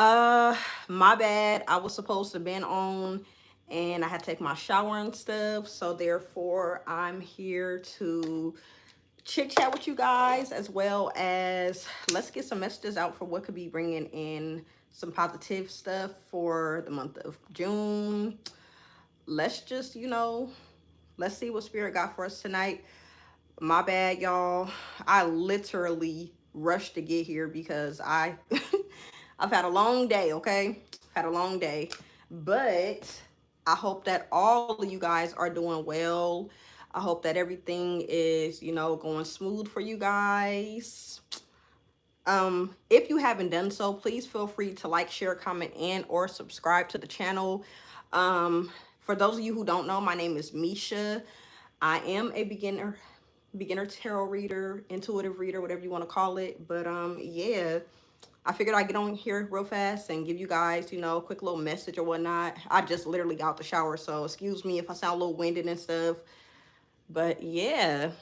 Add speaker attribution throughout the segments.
Speaker 1: My bad. I was supposed to been on and I had to take my shower and stuff. So therefore, I'm here to chit chat with you guys, as well as let's get some messages out for what could be bringing in some positive stuff for the month of June. Let's just, let's see what spirit got for us tonight. My bad, y'all. I literally rushed to get here because I've had a long day, okay? Had a long day. But I hope that all of you guys are doing well. I hope that everything is, going smooth for you guys. If you haven't done so, please feel free to like, share, comment, and or subscribe to the channel. For those of you who don't know, my name is Misha. I am a beginner tarot reader, intuitive reader, whatever you want to call it. But yeah, I figured I'd get on here real fast and give you guys, a quick little message or whatnot. I just literally got out the shower, so excuse me if I sound a little winded and stuff. But yeah,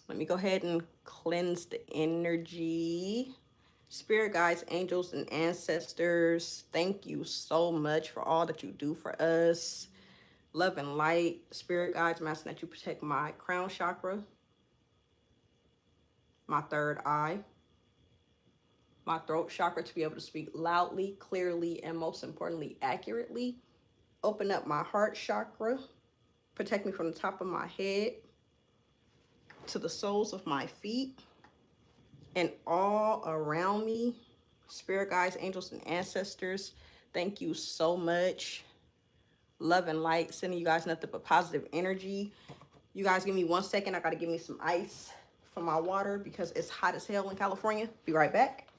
Speaker 1: let me go ahead and cleanse the energy. Spirit guides, angels, and ancestors, thank you so much for all that you do for us. Love and light. Spirit guides, I'm asking that you protect my crown chakra, my third eye, my throat chakra to be able to speak loudly, clearly, and most importantly, accurately. Open up my heart chakra. Protect me from the top of my head to the soles of my feet and all around me. Spirit guides, angels, and ancestors, thank you so much. Love and light, sending you guys nothing but positive energy. You guys give me 1 second. I got to give me some ice for my water because it's hot as hell in California. Be right back.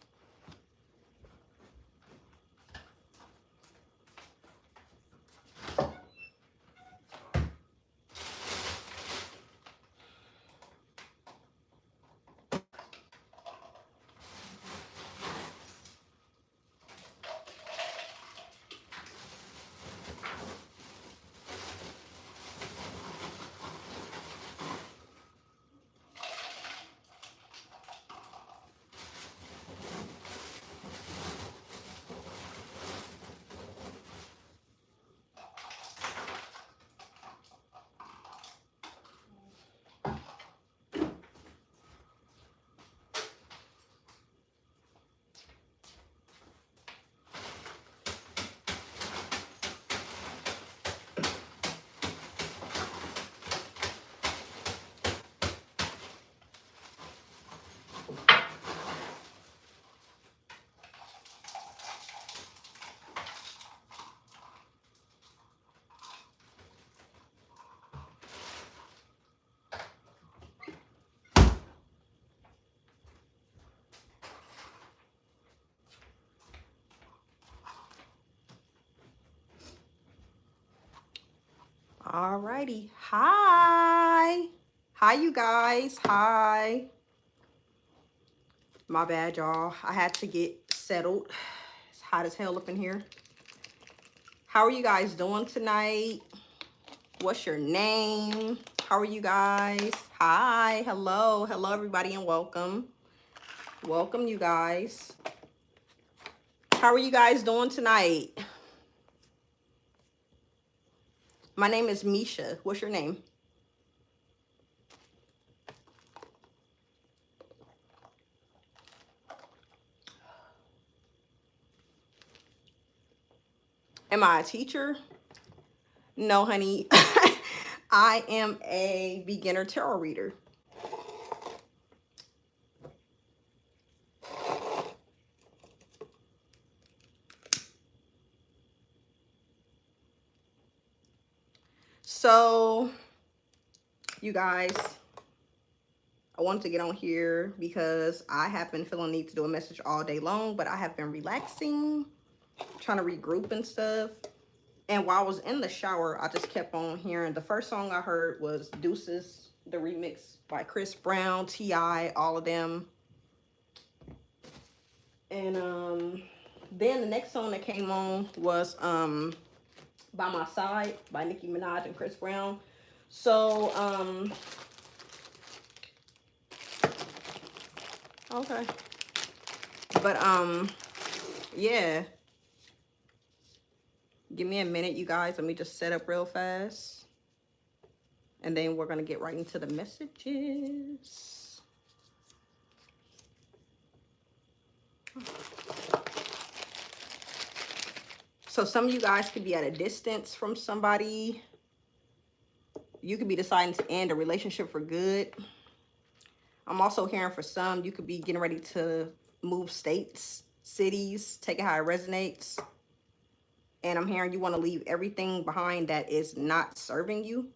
Speaker 1: Alrighty. Hi. Hi, you guys. Hi. My bad, y'all. I had to get settled. It's hot as hell up in here. How are you guys doing tonight? What's your name? How are you guys? Hi. Hello. Hello, everybody, and welcome. Welcome, you guys. How are you guys doing tonight? My name is Misha. What's your name? Am I a teacher? No, honey. I am a beginner tarot reader. So, you guys, I wanted to get on here because I have been feeling the need to do a message all day long, but I have been relaxing, trying to regroup and stuff. And while I was in the shower, I just kept on hearing. The first song I heard was Deuces, the remix by Chris Brown, T.I., all of them. And then the next song that came on was By My Side by Nicki Minaj and Chris Brown. So, okay. But, yeah. Give me a minute, you guys. Let me just set up real fast. And then we're going to get right into the messages. So some of you guys could be at a distance from somebody. You could be deciding to end a relationship for good. I'm also hearing for some, you could be getting ready to move states, cities, take it how it resonates. And I'm hearing you want to leave everything behind that is not serving you.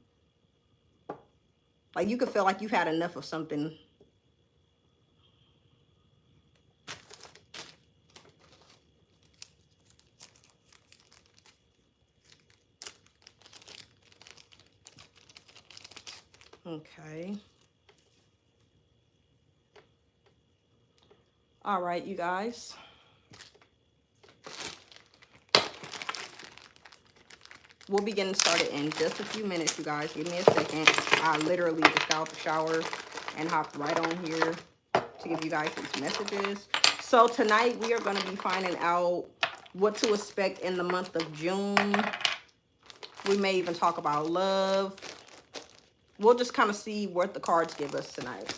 Speaker 1: Like you could feel like you've had enough of something. Okay. All right, you guys. We'll be getting started in just a few minutes, you guys. Give me a second. I literally just got out the shower and hopped right on here to give you guys these messages. So tonight we are going to be finding out what to expect in the month of June. We may even talk about love. We'll just kind of see what the cards give us tonight.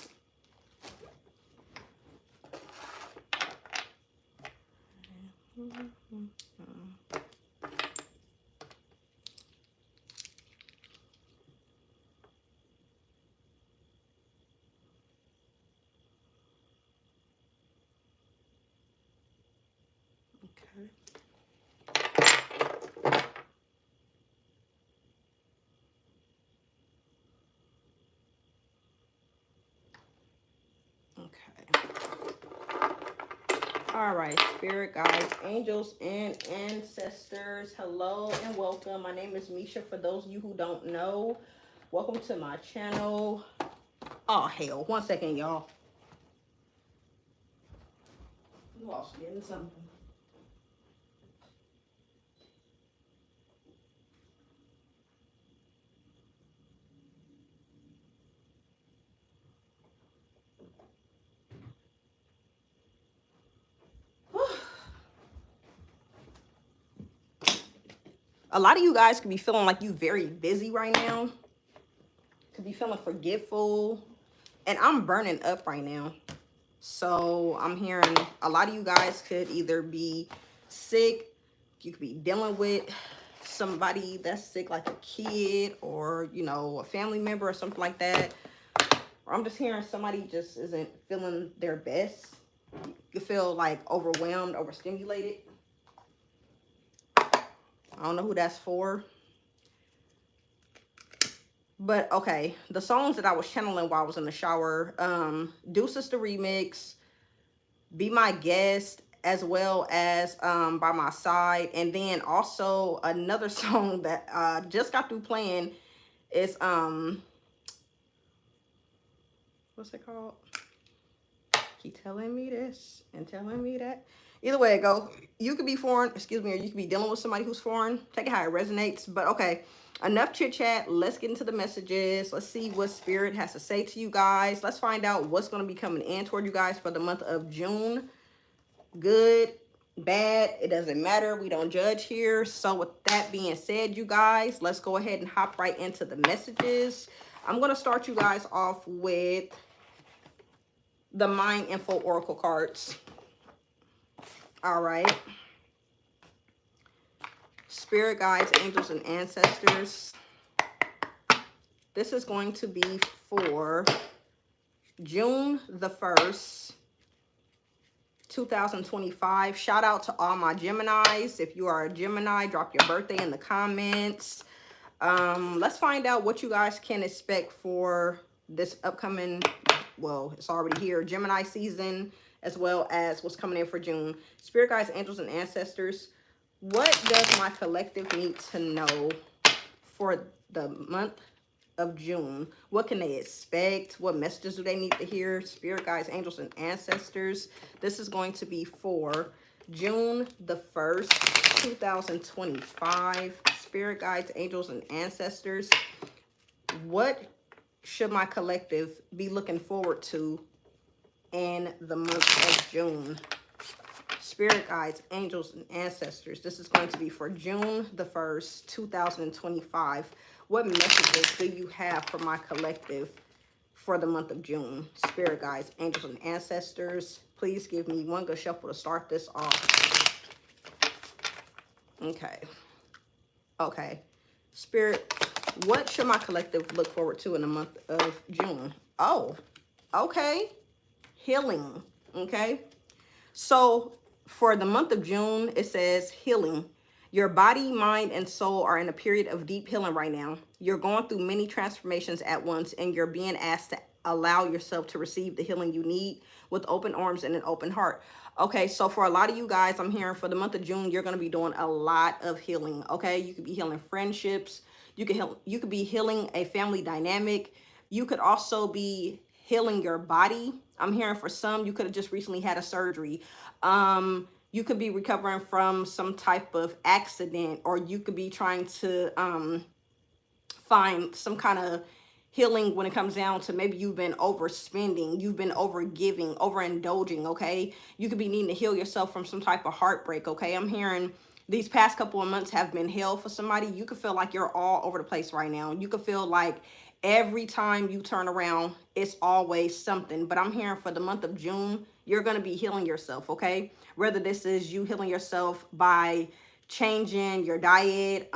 Speaker 1: All right, spirit guides, angels, and ancestors. Hello and welcome. My name is Misha. For those of you who don't know, welcome to my channel. Oh, hell. 1 second, y'all. I lost getting something. A lot of you guys could be feeling like you very busy right now. Could be feeling forgetful. And I'm burning up right now. So I'm hearing a lot of you guys could either be sick. You could be dealing with somebody that's sick, like a kid or, you know, a family member or something like that. Or I'm just hearing somebody just isn't feeling their best. You feel like overwhelmed, overstimulated. I don't know who that's for. But okay, the songs that I was channeling while I was in the shower, Deuces the Remix, Be My Guest, as well as By My Side. And then also another song that just got through playing is what's it called? Keep telling me this and telling me that. Either way it go, you could be foreign, excuse me, or you could be dealing with somebody who's foreign. Take it how it resonates. But okay, enough chit chat. Let's get into the messages. Let's see what spirit has to say to you guys. Let's find out what's going to be coming in toward you guys for the month of June. Good, bad, it doesn't matter. We don't judge here. So with that being said, you guys, let's go ahead and hop right into the messages. I'm going to start you guys off with the Mind Info Oracle cards. All right. Spirit guides, angels, and ancestors. This is going to be for June the 1st, 2025. Shout out to all my Geminis. If you are a Gemini, drop your birthday in the comments. Let's find out what you guys can expect for this upcoming, well, it's already here, Gemini season, as well as what's coming in for June. Spirit guides, angels, and ancestors. What does my collective need to know for the month of June? What can they expect? What messages do they need to hear? Spirit guides, angels, and ancestors. This is going to be for June the 1st, 2025. Spirit guides, angels, and ancestors. What should my collective be looking forward to in the month of June? Spirit guides, angels, and ancestors. This is going to be for June the 1st, 2025. What messages do you have for my collective for the month of June? Spirit guides, angels, and ancestors. Please give me one good shuffle to start this off. Okay. Okay. Spirit, what should my collective look forward to in the month of June? Oh, okay. Healing. Okay. So for the month of June, it says healing. Your body, mind, and soul are in a period of deep healing right now. You're going through many transformations at once, and you're being asked to allow yourself to receive the healing you need with open arms and an open heart. Okay, so for a lot of you guys, I'm hearing for the month of June, you're going to be doing a lot of healing. Okay, you could be healing friendships. You could be healing a family dynamic. You could also be healing your body. I'm hearing for some, you could have just recently had a surgery. You could be recovering from some type of accident, or you could be trying to find some kind of healing when it comes down to maybe you've been overspending, you've been overgiving, overindulging, okay? You could be needing to heal yourself from some type of heartbreak, okay? I'm hearing these past couple of months have been hell for somebody. You could feel like you're all over the place right now. You could feel like every time you turn around, it's always something. But I'm hearing for the month of June, you're going to be healing yourself, okay? Whether this is you healing yourself by changing your diet,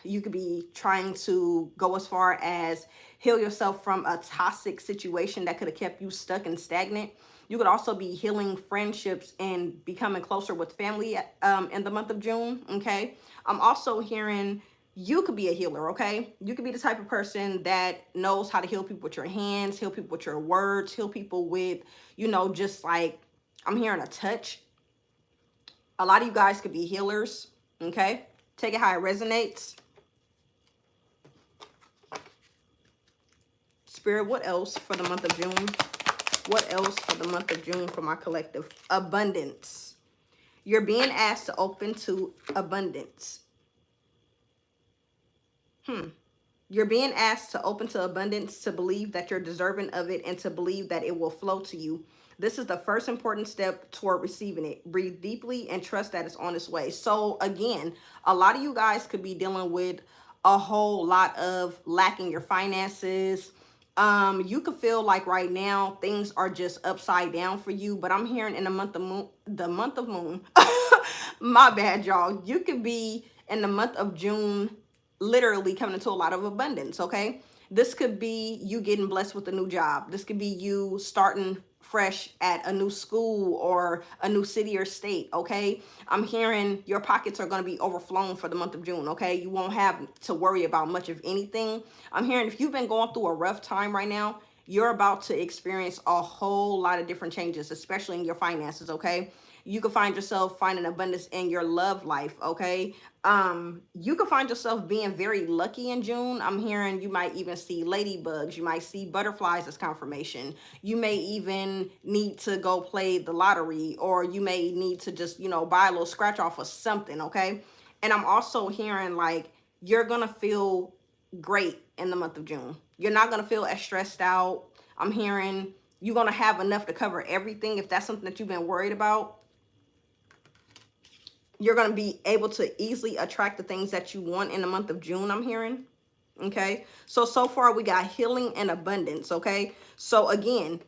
Speaker 1: you could be trying to go as far as heal yourself from a toxic situation that could have kept you stuck and stagnant. You could also be healing friendships and becoming closer with family in the month of June, okay? I'm also hearing you could be a healer, okay? You could be the type of person that knows how to heal people with your hands, heal people with your words, heal people with, you know, just like, I'm hearing a touch. A lot of you guys could be healers, okay? Take it how it resonates. Spirit, what else for the month of June? What else for the month of June for my collective? Abundance. You're being asked to open to abundance. You're being asked to open to abundance, to believe that you're deserving of it, and to believe that it will flow to you. This is the first important step toward receiving it. Breathe deeply and trust that it's on its way. So again, a lot of you guys could be dealing with a whole lot of lacking your finances. You could feel like right now things are just upside down for you, but I'm hearing in the month of moon, my bad, y'all. You could be in the month of June literally coming into a lot of abundance, okay? This could be you getting blessed with a new job. This could be you starting fresh at a new school or a new city or state, okay? I'm hearing your pockets are going to be overflowing for the month of June, okay? You won't have to worry about much of anything. I'm hearing if you've been going through a rough time right now, you're about to experience a whole lot of different changes, especially in your finances, okay? You could find yourself finding abundance in your love life, okay? You could find yourself being very lucky in June. I'm hearing you might even see ladybugs. You might see butterflies as confirmation. You may even need to go play the lottery, or you may need to just, you know, buy a little scratch off of something, okay? And I'm also hearing like you're going to feel great in the month of June. You're not going to feel as stressed out. I'm hearing you're going to have enough to cover everything. If that's something that you've been worried about, you're going to be able to easily attract the things that you want in the month of June, I'm hearing. Okay. So far we got healing and abundance. Okay. So again,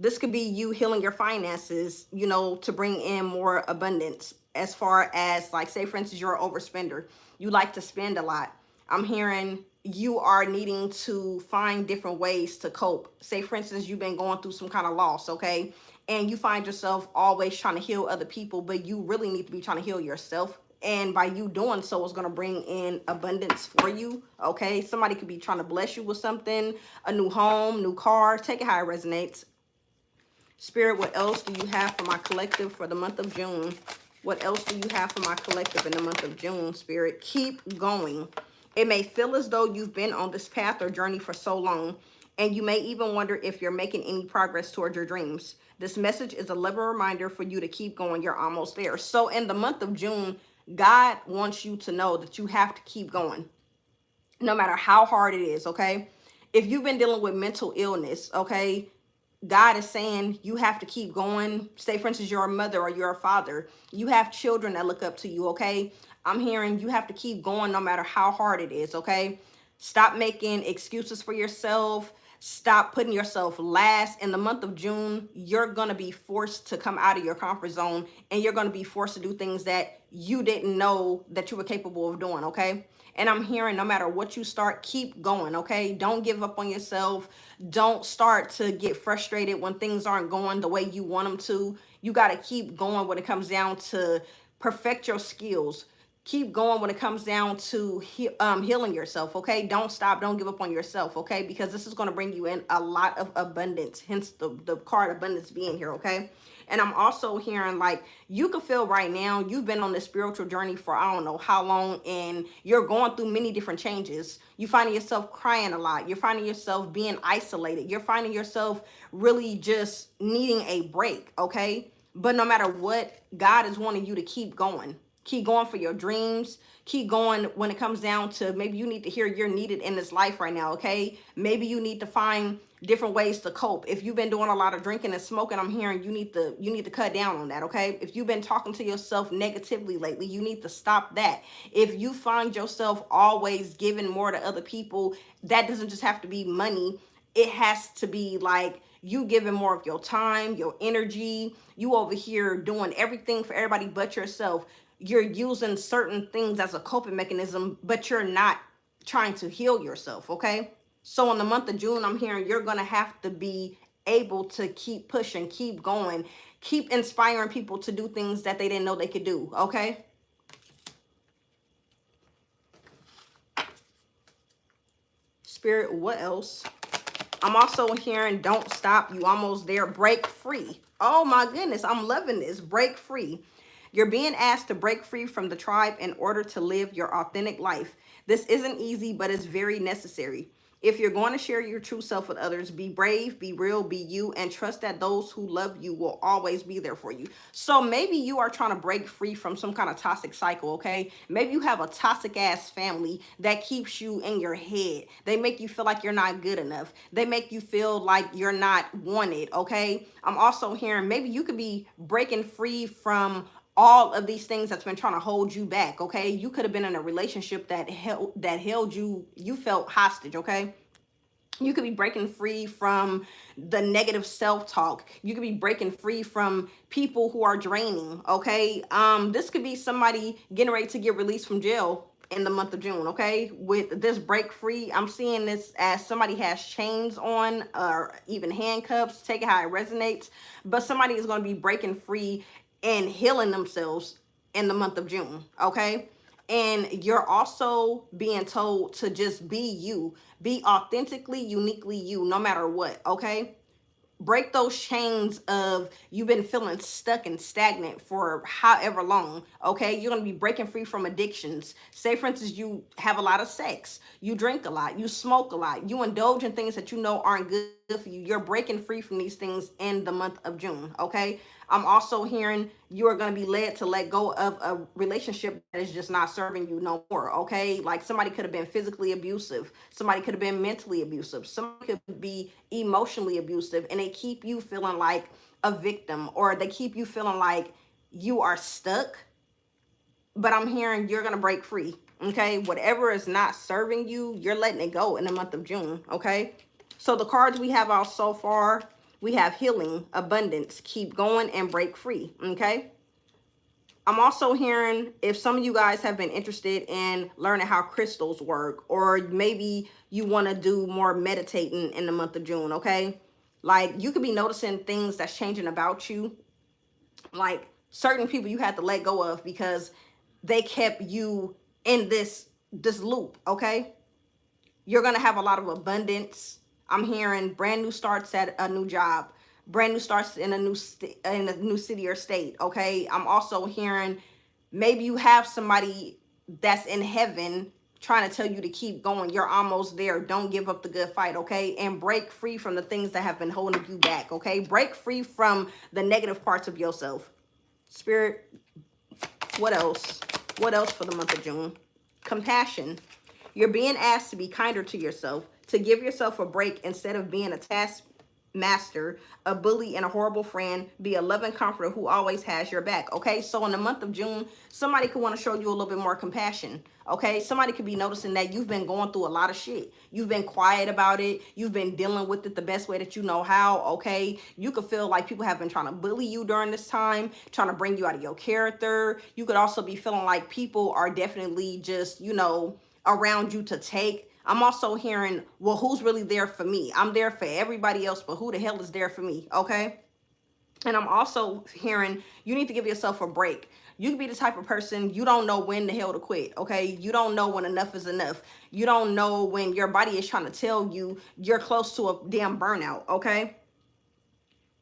Speaker 1: this could be you healing your finances, you know, to bring in more abundance. As far as like, say for instance, you're an overspender. You like to spend a lot. I'm hearing you are needing to find different ways to cope. Say for instance, you've been going through some kind of loss, okay? And you find yourself always trying to heal other people, but you really need to be trying to heal yourself. And by you doing so, it's going to bring in abundance for you, okay? Somebody could be trying to bless you with something, a new home, new car. Take it how it resonates. Spirit, what else do you have for my collective for the month of June? What else do you have for my collective in the month of June, Spirit? Keep going. It may feel as though you've been on this path or journey for so long, and you may even wonder if you're making any progress towards your dreams. This message is a loving reminder for you to keep going. You're almost there. So in the month of June, God wants you to know that you have to keep going, no matter how hard it is, okay? If you've been dealing with mental illness, okay, God is saying you have to keep going. Say, for instance, you're a mother or you're a father. You have children that look up to you, okay? I'm hearing you have to keep going no matter how hard it is, okay? Stop making excuses for yourself. Stop putting yourself last. In the month of June, you're going to be forced to come out of your comfort zone, and you're going to be forced to do things that you didn't know that you were capable of doing, okay? And I'm hearing no matter what you start, keep going, okay? Don't give up on yourself. Don't start to get frustrated when things aren't going the way you want them to. You got to keep going when it comes down to perfect your skills. Keep going when it comes down to healing yourself, okay? Don't stop. Don't give up on yourself, okay? Because this is going to bring you in a lot of abundance, hence the card abundance being here, okay? And I'm also hearing like you can feel right now you've been on this spiritual journey for I don't know how long, and you're going through many different changes. You finding yourself crying a lot. You're finding yourself being isolated. You're finding yourself really just needing a break, okay? But no matter what, God is wanting you to keep going. Keep going for your dreams. Keep going when it comes down to maybe you need to hear you're needed in this life right now, okay? Maybe you need to find different ways to cope. If you've been doing a lot of drinking and smoking, I'm hearing you need to cut down on that, okay? If you've been talking to yourself negatively lately, you need to stop that. If you find yourself always giving more to other people, that doesn't just have to be money. It has to be like you giving more of your time, your energy. You over here doing everything for everybody but yourself. You're using certain things as a coping mechanism, but you're not trying to heal yourself, okay? So in the month of June, I'm hearing you're going to have to be able to keep pushing, keep going, keep inspiring people to do things that they didn't know they could do, okay? Spirit, what else? I'm also hearing don't stop. You almost there. Break free. Oh my goodness. I'm loving this. Break free. You're being asked to break free from the tribe in order to live your authentic life. This isn't easy, but it's very necessary. If you're going to share your true self with others, be brave, be real, be you, and trust that those who love you will always be there for you. So maybe you are trying to break free from some kind of toxic cycle, okay? Maybe you have a toxic ass family that keeps you in your head. They make you feel like you're not good enough. They make you feel like you're not wanted, okay? I'm also hearing maybe you could be breaking free from all of these things that's been trying to hold you back, okay? You could have been in a relationship that held you felt hostage, okay? You could be breaking free from the negative self-talk. You could be breaking free from people who are draining, okay? This could be somebody getting ready to get released from jail in the month of June, okay? With this break free, I'm seeing this as somebody has chains on or even handcuffs. Take it how it resonates. But somebody is going to be breaking free and healing themselves in the month of June, okay? And you're also being told to just be you, be authentically, uniquely you, no matter what, okay? Break those chains of you've been feeling stuck and stagnant for however long, okay? You're going to be breaking free from addictions. Say, for instance, you have a lot of sex, you drink a lot, you smoke a lot, you indulge in things that you know aren't good for you. You're breaking free from these things in the month of June, okay? I'm also hearing you are going to be led to let go of a relationship that is just not serving you no more, okay? Like somebody could have been physically abusive. Somebody could have been mentally abusive. Somebody could be emotionally abusive, and they keep you feeling like a victim, or they keep you feeling like you are stuck. But I'm hearing you're going to break free, okay? Whatever is not serving you, you're letting it go in the month of June, okay? So the cards we have out so far, we have healing, abundance, keep going, and break free, okay? I'm also hearing if some of you guys have been interested in learning how crystals work, or maybe you want to do more meditating in the month of June, okay? Like you could be noticing things that's changing about you, like certain people you had to let go of because they kept you in this loop, okay? You're going to have a lot of abundance. I'm hearing brand new starts at a new job, brand new starts in a new city or state, okay? I'm also hearing maybe you have somebody that's in heaven trying to tell you to keep going. You're almost there. Don't give up the good fight, okay? And break free from the things that have been holding you back, okay? Break free from the negative parts of yourself. Spirit, what else? What else for the month of June? Compassion. You're being asked to be kinder to yourself, to give yourself a break instead of being a master, a bully, and a horrible friend. Be a loving comforter who always has your back. Okay, so in the month of June, somebody could want to show you a little bit more compassion. Okay, somebody could be noticing that you've been going through a lot of shit. You've been quiet about it. You've been dealing with it the best way that you know how. Okay, you could feel like people have been trying to bully you during this time, trying to bring you out of your character. You could also be feeling like people are definitely just, around you to take. I'm also hearing, well, who's really there for me? I'm there for everybody else, but who the hell is there for me? Okay. And I'm also hearing you need to give yourself a break. You can be the type of person, you don't know when the hell to quit. Okay. You don't know when enough is enough. You don't know when your body is trying to tell you you're close to a damn burnout. Okay.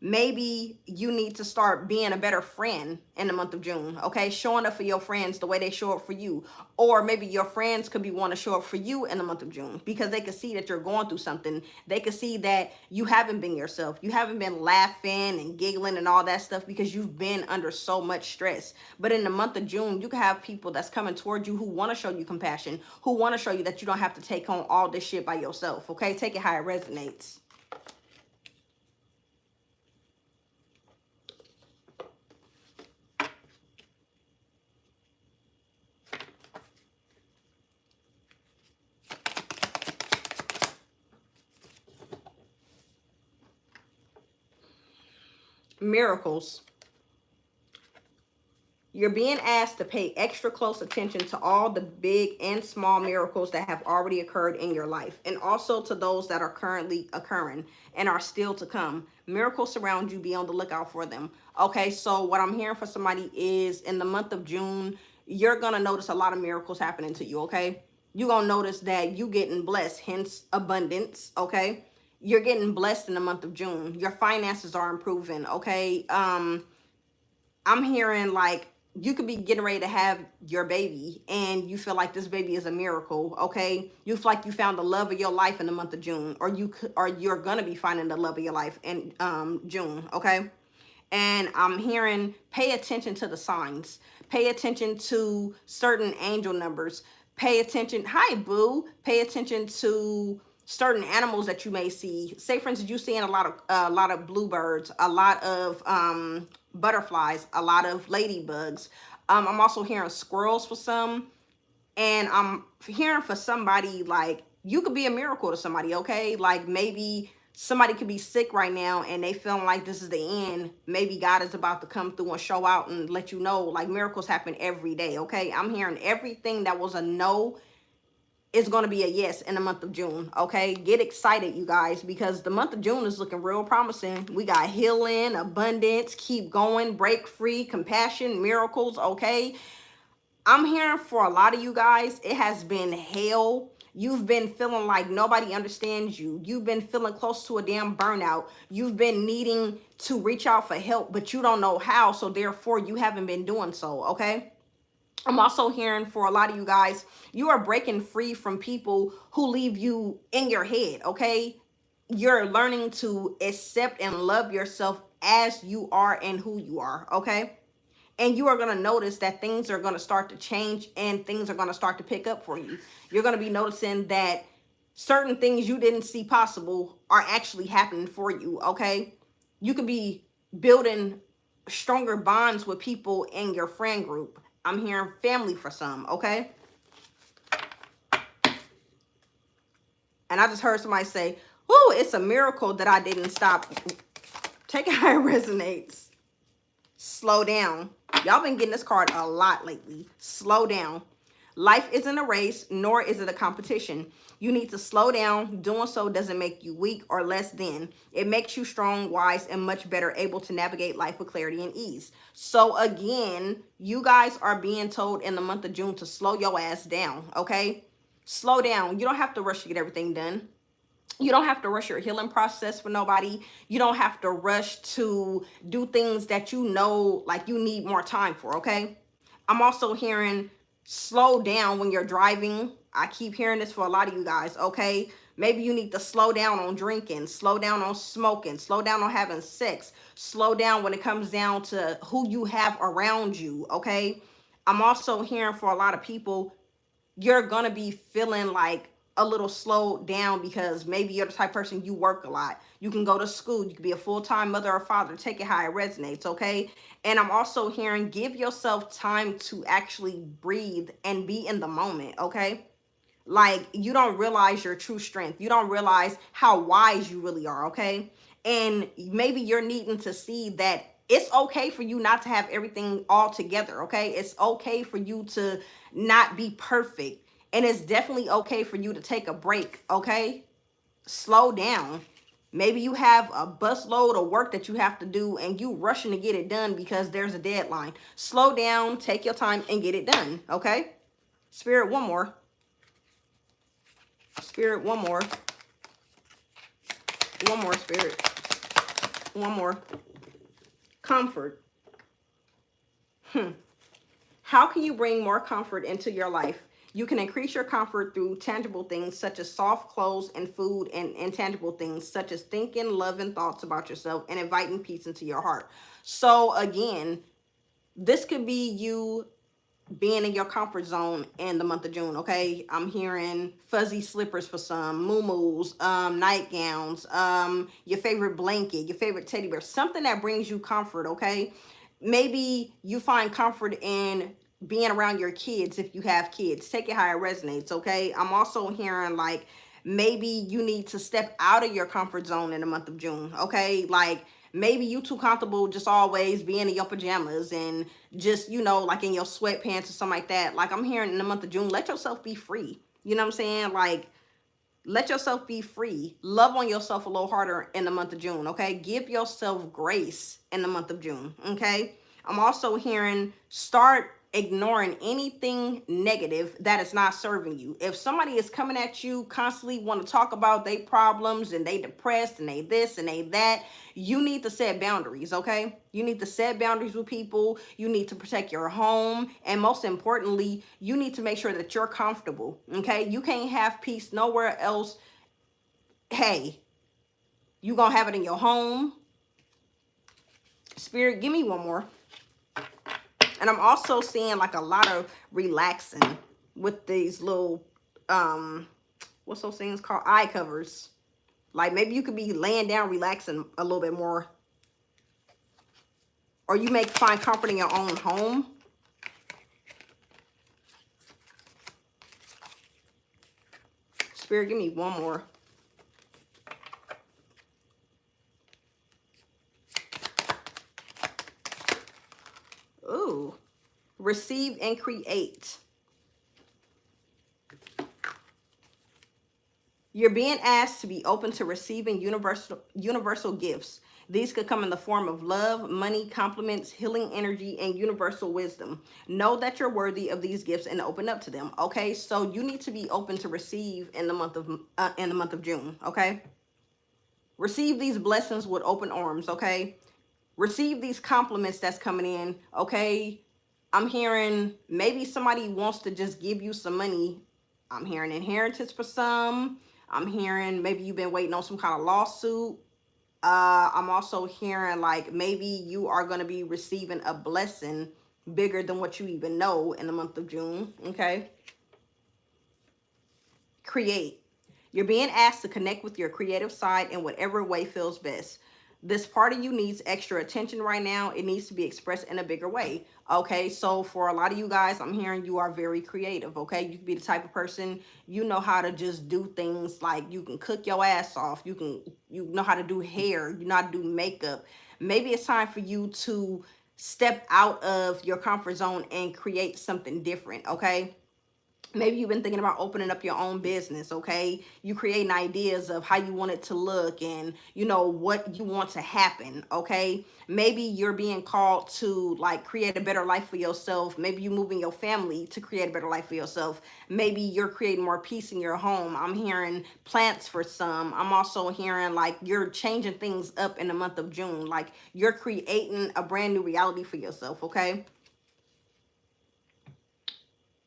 Speaker 1: Maybe you need to start being a better friend in the month of June, okay? Showing up for your friends the way they show up for you. Or maybe your friends could be wanting to show up for you in the month of June because they can see that you're going through something. They can see that you haven't been yourself. You haven't been laughing and giggling and all that stuff because you've been under so much stress. But in the month of June, you can have people that's coming toward you who want to show you compassion, who want to show you that you don't have to take on all this shit by yourself, okay? Take it how it resonates. Miracles. You're being asked to pay extra close attention to all the big and small miracles that have already occurred in your life, and also to those that are currently occurring and are still to come. Miracles surround you. Be on the lookout for them. Okay, so what I'm hearing for somebody is in the month of June, you're going to notice a lot of miracles happening to you, okay? You're going to notice that you getting blessed, hence abundance, okay? You're getting blessed in the month of June. Your finances are improving, okay? I'm hearing like you could be getting ready to have your baby and you feel like this baby is a miracle. Okay, you feel like you found the love of your life in the month of June, or you're gonna be finding the love of your life in June. Okay, and I'm hearing pay attention to the signs, pay attention to certain angel numbers, pay attention, hi boo, pay attention to certain animals that you may see. Say for instance, you seeing a lot of bluebirds, a lot of butterflies, a lot of ladybugs. I'm also hearing squirrels for some, and I'm hearing for somebody like you could be a miracle to somebody, okay? Like maybe somebody could be sick right now and they feeling like this is the end. Maybe God is about to come through and show out and let you know, like miracles happen every day, okay? I'm hearing everything that was a no is going to be a yes in the month of June, okay? Get excited, you guys, because the month of June is looking real promising. We got healing, abundance, keep going, break free, compassion, miracles, okay? I'm hearing for a lot of you guys, it has been hell. You've been feeling like nobody understands you. You've been feeling close to a damn burnout. You've been needing to reach out for help, but you don't know how, so therefore you haven't been doing so, okay? I'm also hearing for a lot of you guys, you are breaking free from people who leave you in your head, okay? You're learning to accept and love yourself as you are and who you are, okay? And you are going to notice that things are going to start to change and things are going to start to pick up for you. You're going to be noticing that certain things you didn't see possible are actually happening for you, okay? You could be building stronger bonds with people in your friend group. I'm hearing family for some, okay? And I just heard somebody say, "Whoo, it's a miracle that I didn't stop." Take it how it resonates. Slow down. Y'all been getting this card a lot lately. Slow down. Life isn't a race, nor is it a competition. You need to slow down. Doing so doesn't make you weak or less than. It makes you strong, wise, and much better able to navigate life with clarity and ease. So again, you guys are being told in the month of June to slow your ass down, okay? Slow down. You don't have to rush to get everything done. You don't have to rush your healing process for nobody. You don't have to rush to do things that you know like you need more time for, okay? I'm also hearing slow down when you're driving. I keep hearing this for a lot of you guys, okay? Maybe you need to slow down on drinking, slow down on smoking, slow down on having sex, slow down when it comes down to who you have around you, okay? I'm also hearing for a lot of people, you're gonna be feeling like a little slowed down because maybe you're the type of person, you work a lot. You can go to school. You can be a full-time mother or father. Take it how it resonates, okay? And I'm also hearing give yourself time to actually breathe and be in the moment, okay? Like, you don't realize your true strength. You don't realize how wise you really are, okay? And maybe you're needing to see that it's okay for you not to have everything all together, okay? It's okay for you to not be perfect. And it's definitely okay for you to take a break, okay? Slow down. Maybe you have a busload of work that you have to do and you rushing to get it done because there's a deadline. Slow down, take your time, and get it done, okay? Spirit, one more. Spirit, one more. One more, Spirit. One more. Comfort. How can you bring more comfort into your life? You can increase your comfort through tangible things such as soft clothes and food, and intangible things such as thinking, loving thoughts about yourself and inviting peace into your heart. So again, this could be you being in your comfort zone in the month of June, okay? I'm hearing fuzzy slippers for some, muumuus, nightgowns, your favorite blanket, your favorite teddy bear, something that brings you comfort, okay? Maybe you find comfort in being around your kids if you have kids. Take it how it resonates, okay? I'm also hearing like maybe you need to step out of your comfort zone in the month of June, okay? Like maybe you too comfortable just always being in your pajamas and just, you know, like in your sweatpants or something like that. Like I'm hearing in the month of June, let yourself be free. You know what I'm saying? Like let yourself be free. Love on yourself a little harder in the month of June, okay? Give yourself grace in the month of June, okay? I'm also hearing start ignoring anything negative that is not serving you. If somebody is coming at you, constantly want to talk about their problems and they depressed and they this and they that, you need to set boundaries, okay? You need to set boundaries with people. You need to protect your home. And most importantly, you need to make sure that you're comfortable, okay? You can't have peace nowhere else. Hey, you gonna have it in your home. Spirit, give me one more. And I'm also seeing like a lot of relaxing with these little, what's those things called? Eye covers. Like maybe you could be laying down, relaxing a little bit more. Or you may find comfort in your own home. Spirit, give me one more. Ooh. Receive and create. You're being asked to be open to receiving universal gifts. These could come in the form of love, money, compliments, healing energy, and universal wisdom. Know that you're worthy of these gifts and open up to them. Okay, so you need to be open to receive in the month of June. Okay, receive these blessings with open arms. Okay, receive these compliments that's coming in. Okay, I'm hearing maybe somebody wants to just give you some money. I'm hearing inheritance for some. I'm hearing maybe you've been waiting on some kind of lawsuit. I'm also hearing like maybe you are going to be receiving a blessing bigger than what you even know in the month of June. Okay. Create. You're being asked to connect with your creative side in whatever way feels best. This part of you needs extra attention right now. It needs to be expressed in a bigger way. Okay, so for a lot of you guys, I'm hearing you are very creative. Okay, you can be the type of person, you know how to just do things like you can cook your ass off. You know how to do hair. You know how to do makeup. Maybe it's time for you to step out of your comfort zone and create something different. Okay. Maybe you've been thinking about opening up your own business, okay? You creating ideas of how you want it to look and, you know, what you want to happen, okay? Maybe you're being called to, like, create a better life for yourself. Maybe you're moving your family to create a better life for yourself. Maybe you're creating more peace in your home. I'm hearing plants for some. I'm also hearing, like, you're changing things up in the month of June. Like, you're creating a brand new reality for yourself, okay?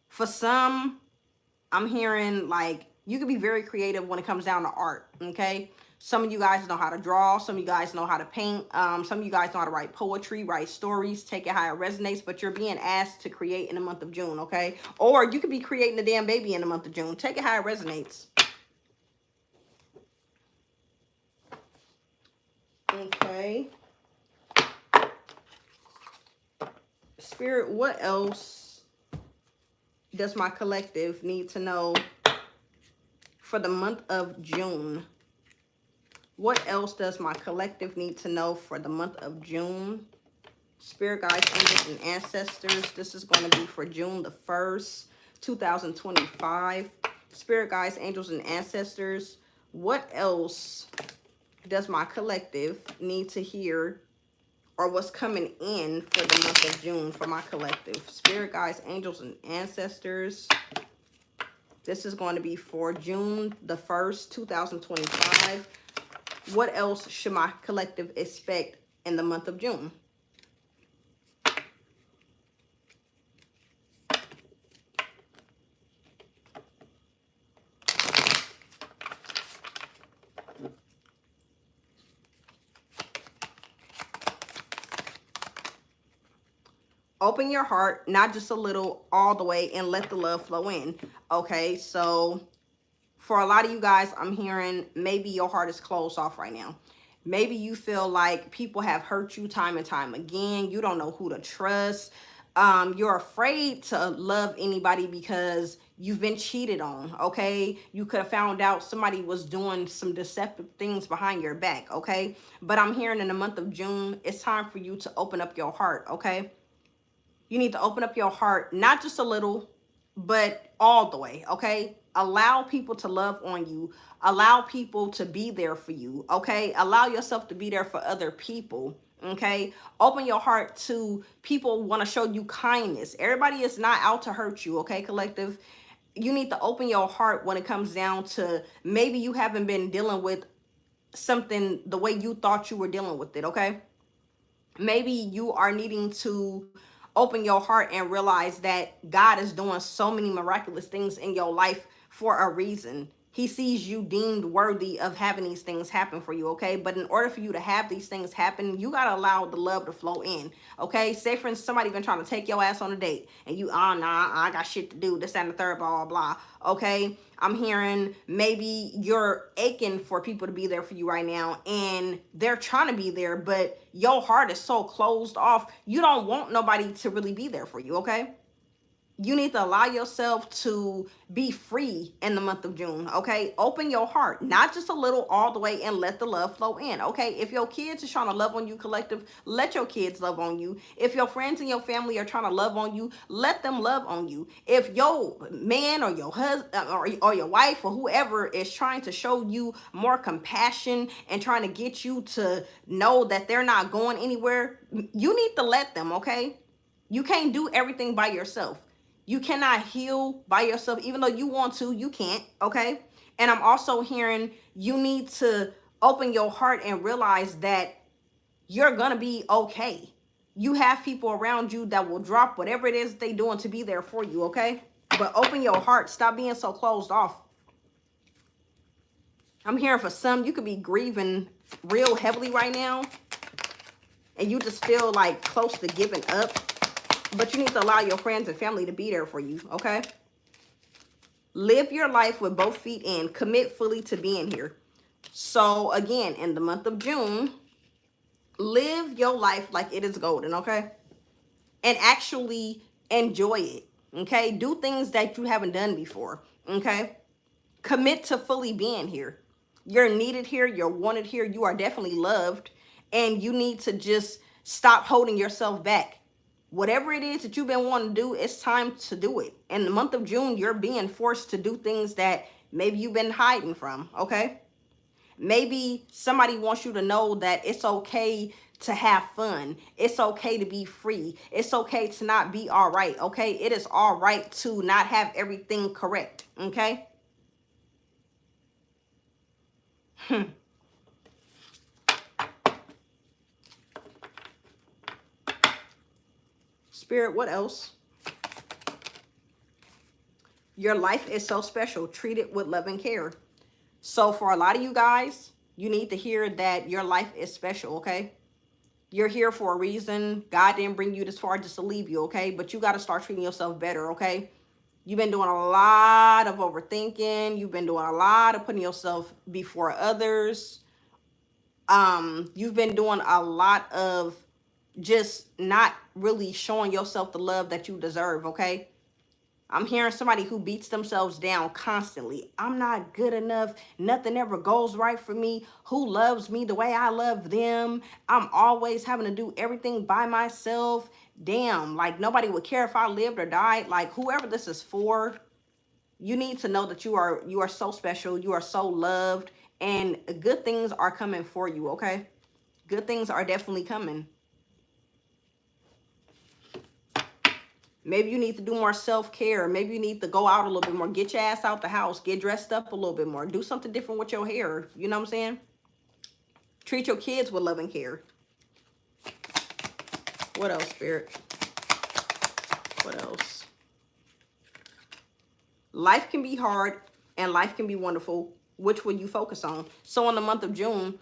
Speaker 1: For some, I'm hearing like you can be very creative when it comes down to art, okay? Some of you guys know how to draw. Some of you guys know how to paint. Some of you guys know how to write poetry, write stories, take it how it resonates, but you're being asked to create in the month of June, okay? Or you could be creating a damn baby in the month of June. Take it how it resonates. Okay. Spirit, what else does my collective need to know for the month of June? What else does my collective need to know for the month of June? Spirit guides, angels, and ancestors. This is going to be for June the 1st, 2025. Spirit guides, angels, and ancestors. What else does my collective need to hear, or what's coming in for the month of June for my collective? Spirit guides, angels, and ancestors. This is going to be for June the 1st, 2025. What else should my collective expect in the month of June? Open your heart, not just a little, all the way, and let the love flow in. Okay, so for a lot of you guys, I'm hearing maybe your heart is closed off right now. Maybe you feel like people have hurt you time and time again. You don't know who to trust. You're afraid to love anybody because you've been cheated on, okay? You could have found out somebody was doing some deceptive things behind your back, okay? But I'm hearing in the month of June, it's time for you to open up your heart, okay? You need to open up your heart, not just a little, but all the way, okay? Allow people to love on you. Allow people to be there for you, okay? Allow yourself to be there for other people, okay? Open your heart to people who want to show you kindness. Everybody is not out to hurt you, okay, collective? You need to open your heart when it comes down to maybe you haven't been dealing with something the way you thought you were dealing with it, okay? Maybe you are needing to open your heart and realize that God is doing so many miraculous things in your life for a reason. He sees you deemed worthy of having these things happen for you, okay? But in order for you to have these things happen, you got to allow the love to flow in, okay? Say, for instance, somebody been trying to take your ass on a date, and you, oh, nah, I got shit to do, this, that, and the third, blah, blah, blah, okay? I'm hearing maybe you're aching for people to be there for you right now, and they're trying to be there, but your heart is so closed off, you don't want nobody to really be there for you, okay? You need to allow yourself to be free in the month of June, okay? Open your heart, not just a little, all the way, and let the love flow in, okay? If your kids are trying to love on you, collective, let your kids love on you. If your friends and your family are trying to love on you, let them love on you. If your man or your husband or your wife or whoever is trying to show you more compassion and trying to get you to know that they're not going anywhere, you need to let them, okay? You can't do everything by yourself. You cannot heal by yourself. Even though you want to, you can't, okay? And I'm also hearing you need to open your heart and realize that you're going to be okay. You have people around you that will drop whatever it is they're doing to be there for you, okay? But open your heart. Stop being so closed off. I'm hearing for some, you could be grieving real heavily right now, and you just feel like close to giving up. But you need to allow your friends and family to be there for you, okay? Live your life with both feet in. Commit fully to being here. So, again, in the month of June, live your life like it is golden, okay? And actually enjoy it, okay? Do things that you haven't done before, okay? Commit to fully being here. You're needed here. You're wanted here. You are definitely loved. And you need to just stop holding yourself back. Whatever it is that you've been wanting to do, it's time to do it. In the month of June, you're being forced to do things that maybe you've been hiding from, okay? Maybe somebody wants you to know that it's okay to have fun. It's okay to be free. It's okay to not be all right, okay? It is all right to not have everything correct, okay? Spirit, what else? Your life is so special. Treat it with love and care. So for a lot of you guys, you need to hear that your life is special, okay? You're here for a reason. God didn't bring you this far just to leave you, okay? But you got to start treating yourself better, okay? You've been doing a lot of overthinking. You've been doing a lot of putting yourself before others. You've been doing a lot of just not really showing yourself the love that you deserve, okay? I'm hearing somebody who beats themselves down constantly. I'm not good enough. Nothing ever goes right for me. Who loves me the way I love them? I'm always having to do everything by myself. Damn, like nobody would care if I lived or died. Like whoever this is for, you need to know that you are so special. You are so loved, and good things are coming for you, okay? Good things are definitely coming. Maybe you need to do more self-care. Maybe you need to go out a little bit more. Get your ass out the house. Get dressed up a little bit more. Do something different with your hair. You know what I'm saying? Treat your kids with love and care. What else, Spirit? What else? Life can be hard and life can be wonderful. Which will you focus on? So in the month of June,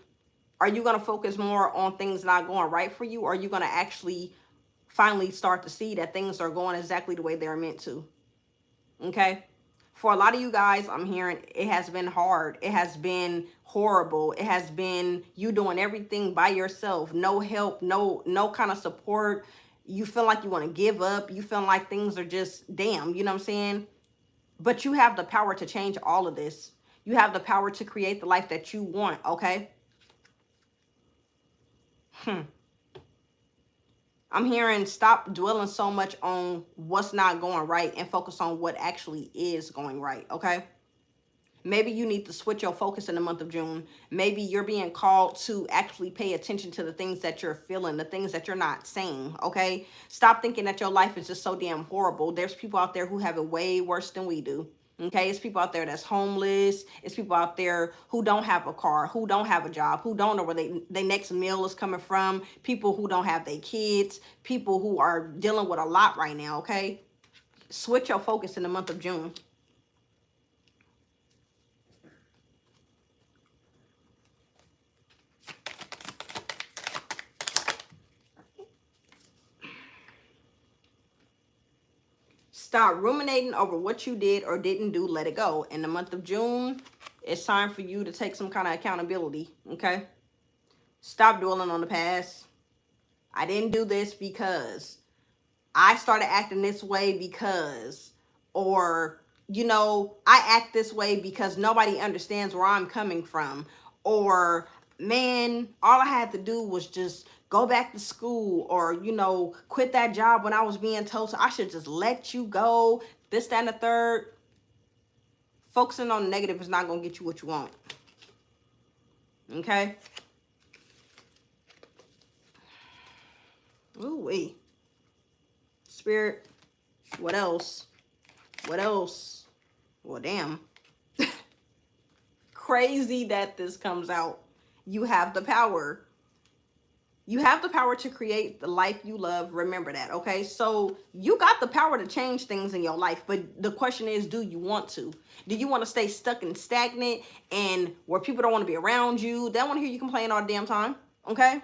Speaker 1: are you going to focus more on things not going right for you? Or are you going to actually finally start to see that things are going exactly the way they're meant to? Okay? For a lot of you guys, I'm hearing it has been hard. It has been horrible. It has been you doing everything by yourself. No help, no kind of support. You feel like you want to give up. You feel like things are just damn, you know what I'm saying? But you have the power to change all of this. You have the power to create the life that you want, okay? I'm hearing stop dwelling so much on what's not going right and focus on what actually is going right, okay? Maybe you need to switch your focus in the month of June. Maybe you're being called to actually pay attention to the things that you're feeling, the things that you're not saying, okay? Stop thinking that your life is just so damn horrible. There's people out there who have it way worse than we do, okay? It's people out there that's homeless. It's people out there who don't have a car, who don't have a job, who don't know where their next meal is coming from, people who don't have their kids, people who are dealing with a lot right now, okay? Switch your focus in the month of June. Stop ruminating over what you did or didn't do. Let it go. In the month of June, it's time for you to take some kind of accountability, okay? Stop dwelling on the past. I didn't do this because. I started acting this way because. Or, you know, I act this way because nobody understands where I'm coming from. Or, man, all I had to do was just go back to school, or, you know, quit that job when I was being told so I should just let you go. This, that, and the third. Focusing on the negative is not going to get you what you want. Okay? Ooh-wee. Spirit. What else? What else? Well, damn. Crazy that this comes out. You have the power. You have the power to create the life you love. Remember that, okay? So you got the power to change things in your life, but the question is, do you want to? Do you want to stay stuck and stagnant and where people don't want to be around you? They don't want to hear you complain all the damn time, okay?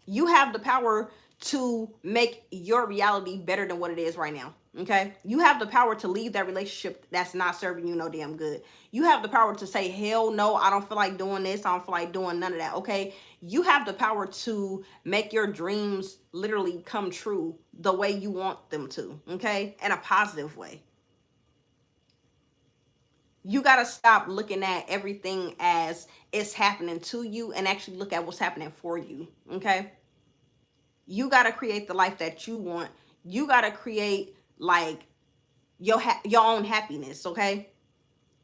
Speaker 1: You have the power to make your reality better than what it is right now, okay? You have the power to leave that relationship that's not serving you no damn good. You have the power to say, hell no, I don't feel like doing this. I don't feel like doing none of that, okay? You have the power to make your dreams literally come true the way you want them to, okay? In a positive way. You got to stop looking at everything as it's happening to you and actually look at what's happening for you, okay? You got to create the life that you want. You got to create like your own happiness, okay?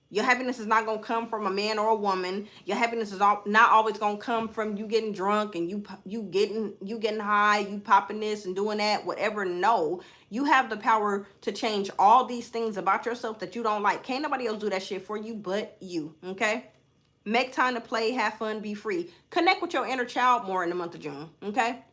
Speaker 1: Your happiness is not going to come from a man or a woman. Your happiness is not always going to come from you getting drunk and you getting high, you popping this and doing that, whatever. No, you have the power to change all these things about yourself that you don't like. Can't nobody else do that shit for you but you, okay? Make time to play, have fun, be free. Connect with your inner child more in the month of June, okay?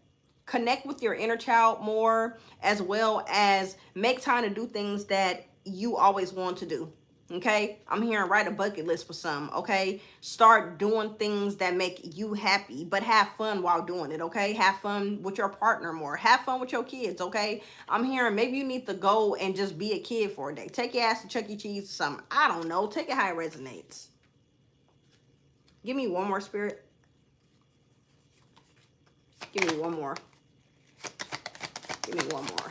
Speaker 1: Connect with your inner child more, as well as make time to do things that you always want to do. Okay, I'm hearing write a bucket list for some. Okay, start doing things that make you happy, but have fun while doing it. Okay, have fun with your partner more, have fun with your kids. Okay, I'm hearing maybe you need to go and just be a kid for a day. Take your ass to Chuck E. Cheese or something. I don't know, take it how it resonates. Give me one more, Spirit. Give me one more. Give me one more.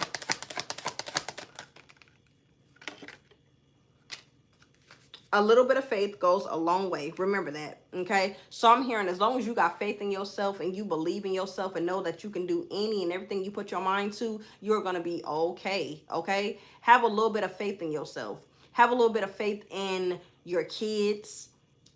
Speaker 1: A little bit of faith goes a long way. Remember that, okay? So I'm hearing as long as you got faith in yourself and you believe in yourself and know that you can do any and everything you put your mind to, you're going to be okay, okay? Have a little bit of faith in yourself. Have a little bit of faith in your kids.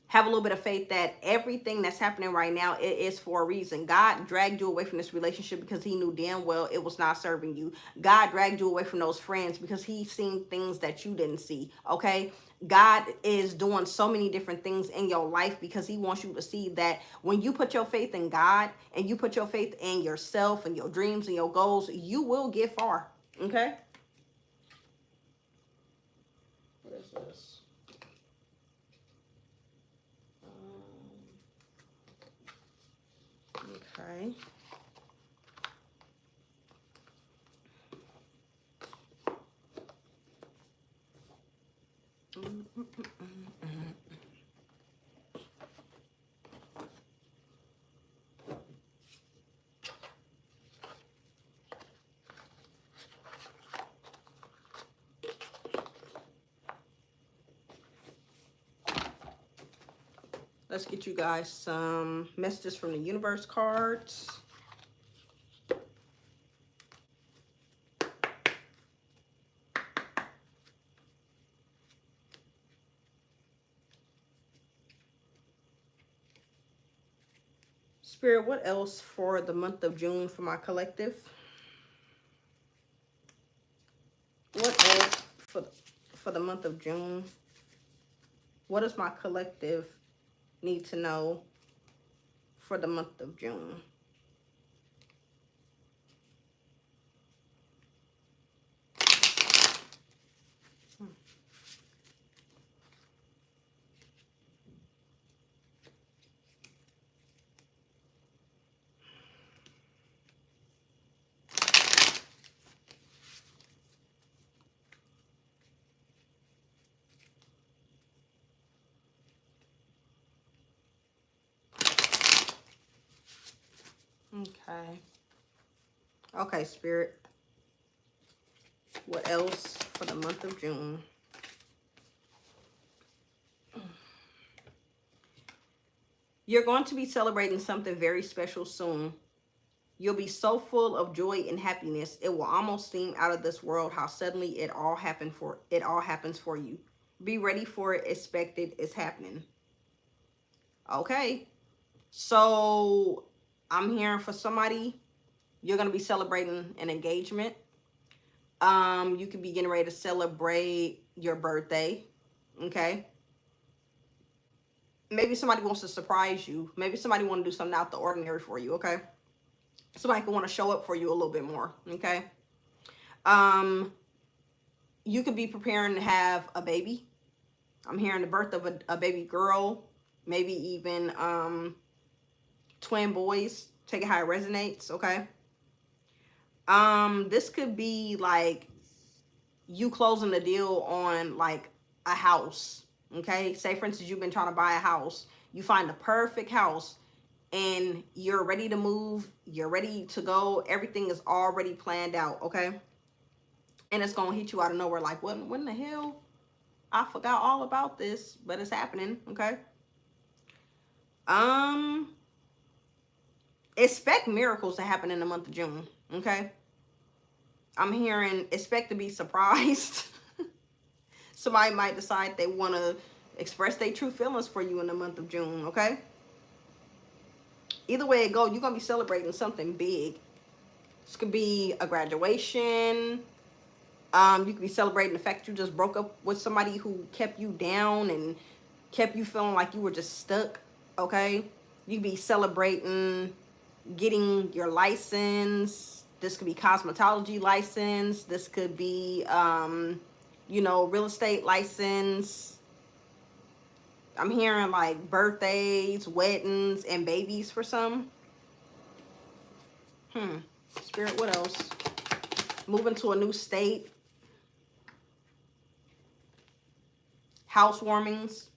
Speaker 1: Have a little bit of faith that everything that's happening right now, it is for a reason. God dragged you away from this relationship because he knew damn well it was not serving you. God dragged you away from those friends because he's seen things that you didn't see, okay? God is doing so many different things in your life because he wants you to see that when you put your faith in God and you put your faith in yourself and your dreams and your goals, you will get far, okay? What is this? Okay. Let's get you guys some messages from the universe cards. Spirit, what else for the month of June for my collective? What else for the month of June? What does my collective need to know for the month of June? Okay. Okay, Spirit. What else for the month of June? You're going to be celebrating something very special soon. You'll be so full of joy and happiness, it will almost seem out of this world how suddenly it all happens for you. Be ready for it, expect it, it's happening. Okay. So I'm hearing for somebody, you're gonna be celebrating an engagement. You could be getting ready to celebrate your birthday. Okay. Maybe somebody wants to surprise you. Maybe somebody want to do something out the ordinary for you. Okay. Somebody can want to show up for you a little bit more. Okay. You could be preparing to have a baby. I'm hearing the birth of a baby girl, maybe even twin boys. Take it how it resonates, okay? This could be like you closing the deal on like a house, okay? Say for instance, you've been trying to buy a house. You find the perfect house and you're ready to move. You're ready to go. Everything is already planned out, okay? And it's gonna hit you out of nowhere like, what in the hell? I forgot all about this, but it's happening, okay? Expect miracles to happen in the month of June, okay? I'm hearing expect to be surprised. Somebody might decide they want to express their true feelings for you in the month of June, okay? Either way it go, you're going to be celebrating something big. This could be a graduation. You could be celebrating the fact that you just broke up with somebody who kept you down and kept you feeling like you were just stuck, okay? You could be celebrating getting your license. This could be cosmetology license. This could be, real estate license. I'm hearing like birthdays, weddings, and babies for some. Spirit, what else? Moving to a new state. Housewarmings.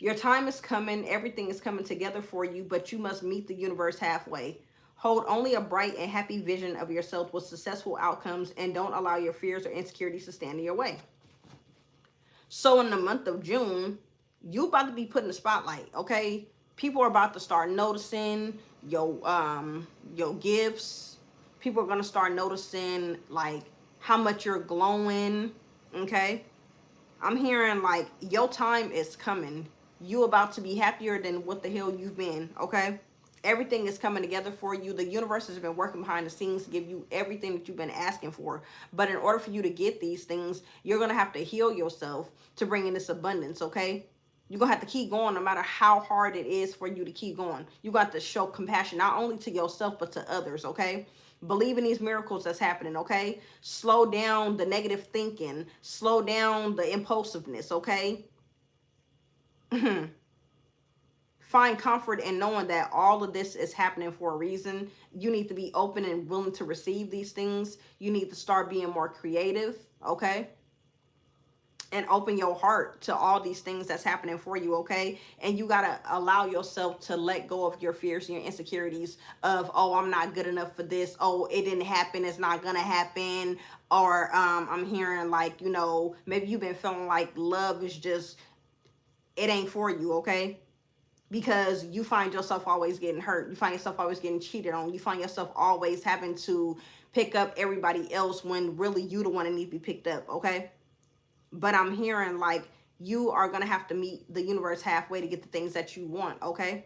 Speaker 1: Your time is coming. Everything is coming together for you, but you must meet the universe halfway. Hold only a bright and happy vision of yourself with successful outcomes, and don't allow your fears or insecurities to stand in your way. So in the month of June, you about to be put in the spotlight, okay? People are about to start noticing your gifts. People are gonna start noticing like how much you're glowing, okay? I'm hearing like your time is coming. You about to be happier than what the hell you've been, okay? Everything is coming together for you. The universe has been working behind the scenes to give you everything that you've been asking for. But in order for you to get these things, you're going to have to heal yourself to bring in this abundance, okay? You're going to have to keep going no matter how hard it is for you to keep going. You got to show compassion, not only to yourself, but to others, okay? Believe in these miracles that's happening, okay? Slow down the negative thinking. Slow down the impulsiveness, okay? Find comfort in knowing that all of this is happening for a reason. You need to be open and willing to receive these things. You need to start being more creative, okay? And open your heart to all these things that's happening for you, okay? And you got to allow yourself to let go of your fears and your insecurities of, oh, I'm not good enough for this. Oh, it didn't happen. It's not going to happen. Or I'm hearing like, you know, maybe you've been feeling like love is just, it ain't for you, okay? Because you find yourself always getting hurt. You find yourself always getting cheated on. You find yourself always having to pick up everybody else when really you the one that need to be picked up, okay? But I'm hearing like you are going to have to meet the universe halfway to get the things that you want, okay?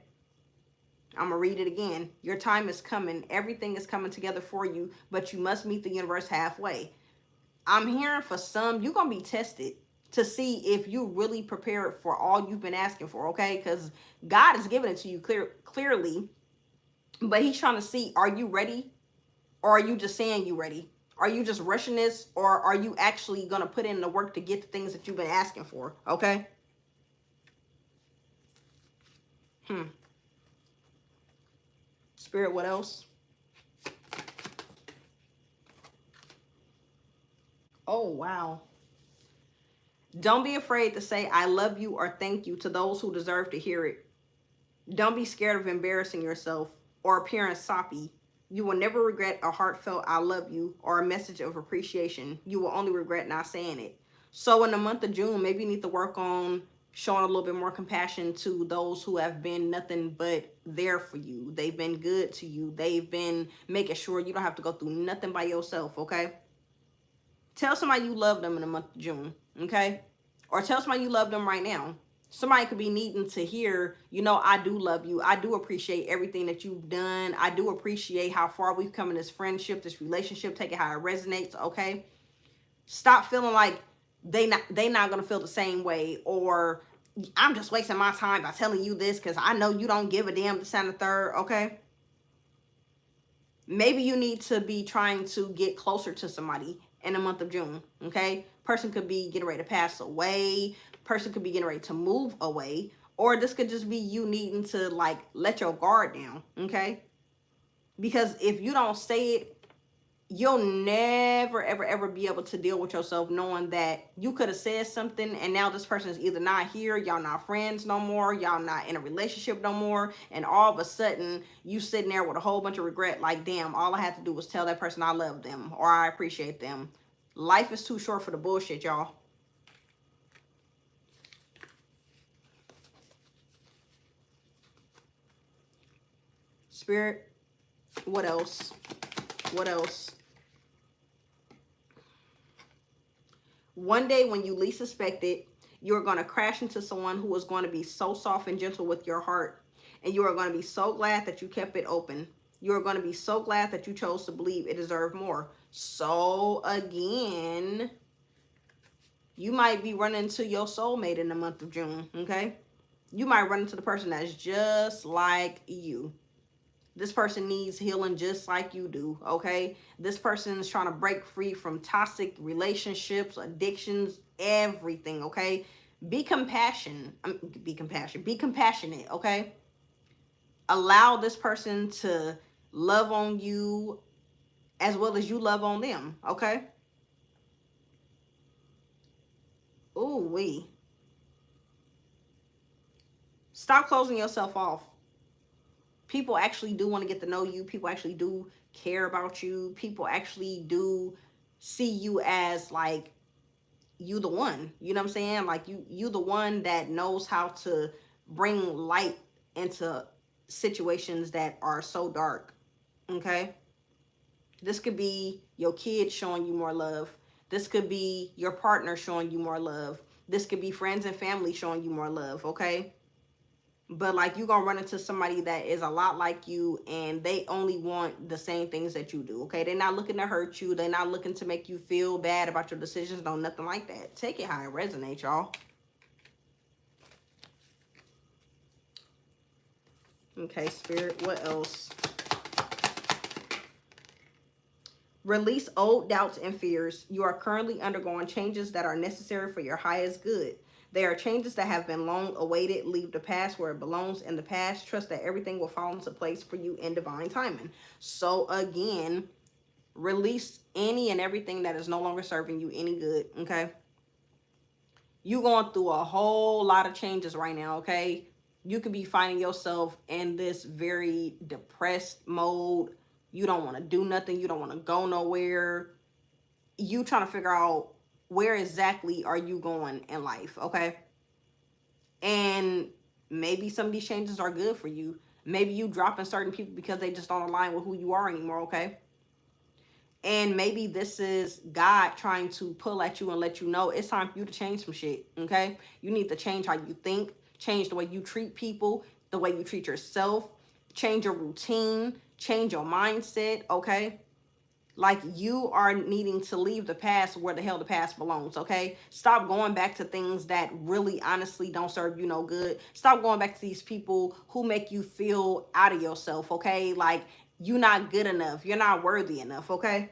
Speaker 1: I'm going to read it again. Your time is coming. Everything is coming together for you, but you must meet the universe halfway. I'm hearing for some, you're going to be tested to see if you really prepared for all you've been asking for, okay? Because God is giving it to you clearly, but he's trying to see, are you ready? Or are you just saying you ready? Are you just rushing this? Or are you actually going to put in the work to get the things that you've been asking for, okay? Spirit, what else? Oh, wow. Don't be afraid to say I love you or thank you to those who deserve to hear it. Don't be scared of embarrassing yourself or appearing soppy. You will never regret a heartfelt I love you or a message of appreciation. You will only regret not saying it. So in the month of June, maybe you need to work on showing a little bit more compassion to those who have been nothing but there for you. They've been good to you. They've been making sure you don't have to go through nothing by yourself, okay? Tell somebody you love them in the month of June, okay? Or tell somebody you love them right now. Somebody could be needing to hear, you know, I do love you. I do appreciate everything that you've done. I do appreciate how far we've come in this friendship, this relationship, take it how it resonates, okay? Stop feeling like they not gonna feel the same way, or I'm just wasting my time by telling you this because I know you don't give a damn, this and the third, okay? Maybe you need to be trying to get closer to somebody in the month of June, okay? Person could be getting ready to pass away. Person could be getting ready to move away. Or this could just be you needing to like let your guard down, okay? Because if you don't say it, you'll never, ever, ever be able to deal with yourself knowing that you could have said something and now this person is either not here, y'all not friends no more, y'all not in a relationship no more, and all of a sudden you sitting there with a whole bunch of regret like, damn, all I had to do was tell that person I love them or I appreciate them. Life is too short for the bullshit, y'all. Spirit, what else? What else? One day when you least suspect it, you're going to crash into someone who is going to be so soft and gentle with your heart. And you are going to be so glad that you kept it open. You are going to be so glad that you chose to believe it deserved more. So again, you might be running into your soulmate in the month of June, okay? You might run into the person that's just like you. This person needs healing just like you do, okay? This person is trying to break free from toxic relationships, addictions, everything, okay? Be compassionate, be compassionate, okay? Allow this person to love on you as well as you love on them, okay? Ooh, wee. Stop closing yourself off. People actually do want to get to know you. People actually do care about you. People actually do see you as like you the one. You know what I'm saying? Like you the one that knows how to bring light into situations that are so dark. Okay? This could be your kids showing you more love. This could be your partner showing you more love. This could be friends and family showing you more love, okay? But like you gonna run into somebody that is a lot like you and they only want the same things that you do, okay? They're not looking to hurt you. They're not looking to make you feel bad about your decisions. No, nothing like that. Take it how it resonates, y'all. Okay, Spirit, what else? Release old doubts and fears. You are currently undergoing changes that are necessary for your highest good. They are changes that have been long awaited. Leave the past where it belongs in the past. Trust that everything will fall into place for you in divine timing. So again, release any and everything that is no longer serving you any good, okay? You going through a whole lot of changes right now, okay? You could be finding yourself in this very depressed mode. You don't want to do nothing. You don't want to go nowhere. You trying to figure out where exactly are you going in life, okay? And maybe some of these changes are good for you. Maybe you dropping certain people because they just don't align with who you are anymore, okay? And maybe this is God trying to pull at you and let you know it's time for you to change some shit, okay? You need to change how you think, change the way you treat people, the way you treat yourself, change your routine, change your mindset, okay? Like you are needing to leave the past where the hell the past belongs, okay? Stop going back to things that really honestly don't serve you no good. Stop going back to these people who make you feel out of yourself, okay? Like you're not good enough. You're not worthy enough, okay?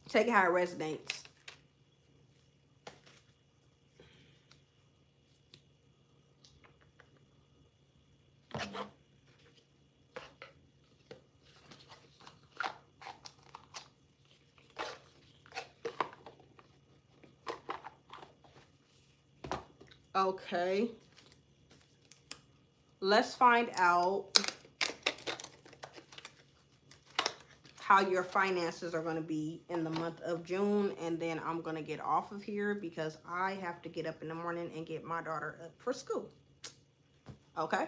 Speaker 1: Take it how it resonates. Okay. Let's find out how your finances are going to be in the month of June. And then I'm going to get off of here because I have to get up in the morning and get my daughter up for school. Okay.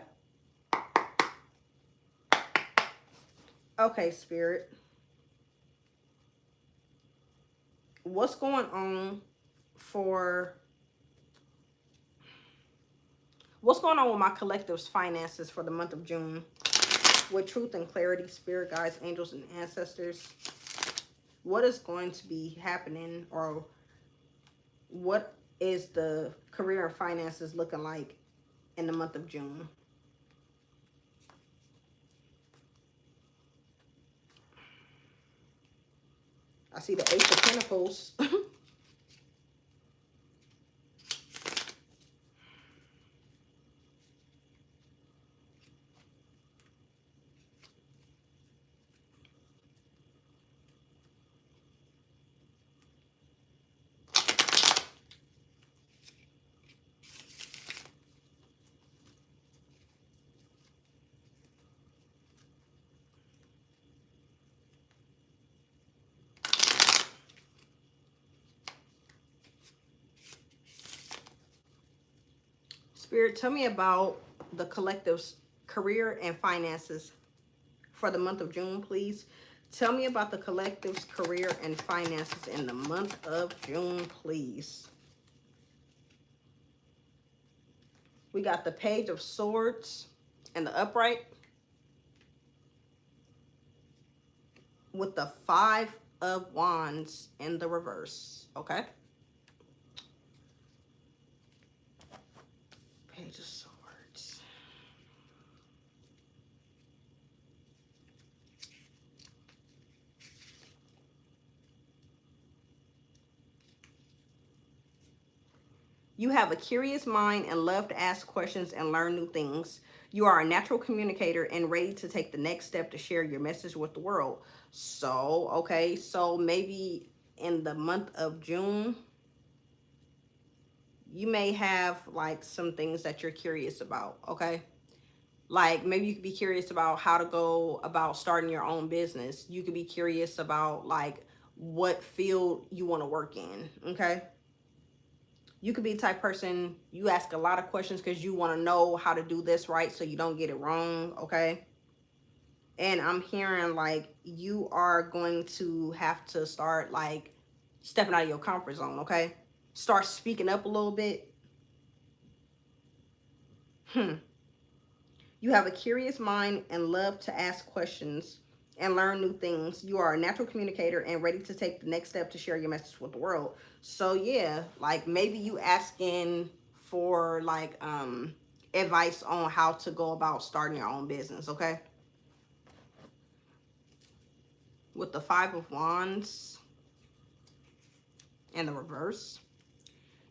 Speaker 1: Okay, Spirit. What's going on for... What's going on with my collective's finances for the month of June? With truth and clarity, spirit guides, angels, and ancestors. What is going to be happening, or what is the career and finances looking like in the month of June? I see the Ace of Pentacles. Spirit, tell me about the collective's career and finances for the month of June, please. Tell me about the collective's career and finances in the month of June, please. We got the Page of Swords and the upright with the Five of Wands in the reverse, okay? Page of Swords. You have a curious mind and love to ask questions and learn new things. You are a natural communicator and ready to take the next step to share your message with the world. So, okay, so maybe in the month of June, you may have like some things that you're curious about, okay? Like maybe you could be curious about how to go about starting your own business. You could be curious about like what field you want to work in. Okay. You could be the type person, you ask a lot of questions because you want to know how to do this right so you don't get it wrong. Okay. And I'm hearing like you are going to have to start like stepping out of your comfort zone. Okay. Start speaking up a little bit. You have a curious mind and love to ask questions and learn new things. You are a natural communicator and ready to take the next step to share your message with the world. So yeah, like maybe you asking for like advice on how to go about starting your own business, okay? With the 5 of Wands in the reverse.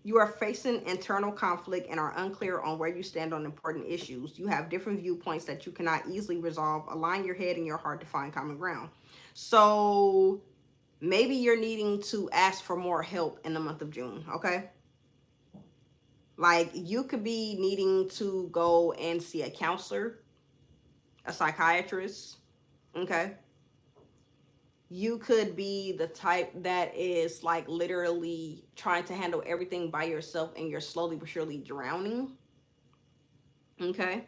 Speaker 1: You are facing internal conflict and are unclear on where you stand on important issues. You have different viewpoints that you cannot easily resolve. Align your head and your heart to find common ground. So maybe you're needing to ask for more help in the month of June, okay? Like you could be needing to go and see a counselor, a psychiatrist, okay? You could be the type that is like literally trying to handle everything by yourself and you're slowly but surely drowning. Okay.